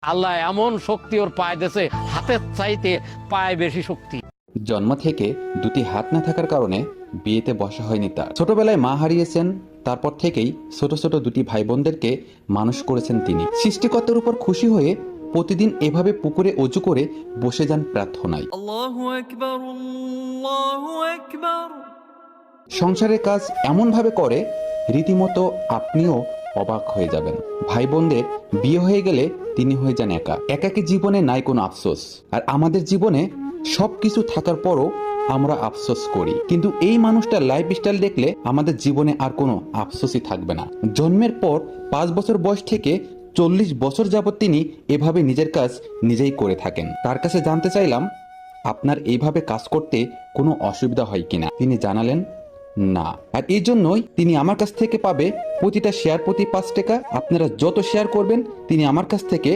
আল্লাহ এমন শক্তি ওর পায়ে দিয়েছে, হাতের চাইতে পায়ে বেশি শক্তি। জন্ম থেকে দুটি হাত না থাকার কারণে বিয়েতে বসা হয়নি তার। ছোটবেলায় মা হারিয়েছেন, তারপর থেকেই ছোট ছোট দুটি ভাই বোনদেরকে মানুষ করেছেন তিনি। সৃষ্টিকর্তার উপর খুশি হয়ে প্রতিদিন এভাবে পুকুরে অজু করে বসে যান প্রার্থনায়। আল্লাহু আকবার, আল্লাহু আকবার। সংসারের কাজ এমনভাবে করে রীতিমতো আপনিও অবাক হয়ে যাবেন। ভাই বোনদের বিয়ে হয়ে গেলে তিনি হয়ে যান একা। একাকী জীবনে নাই কোনো আফসোস। আর আমাদের জীবনে সবকিছু থাকার পরও আমরা আফসোস করি, কিন্তু এই মানুষটার লাইফস্টাইল দেখলে আমাদের জীবনে আর কোনো আফসোসই থাকবে না। জন্মের পর 5 বছর বয়স থেকে 40 বছর যাবৎ তিনি এভাবে নিজের কাজ নিজেই করে থাকেন। তার কাছে জানতে চাইলাম, আপনার এইভাবে কাজ করতে কোনো অসুবিধা হয় কিনা। তিনি জানালেন না, আর এই জন্যই তিনি আমার কাছ থেকে পাবে প্রতিটা শেয়ার প্রতি 5 টাকা। আপনারা যত শেয়ার করবেন তিনি আমার কাছ থেকে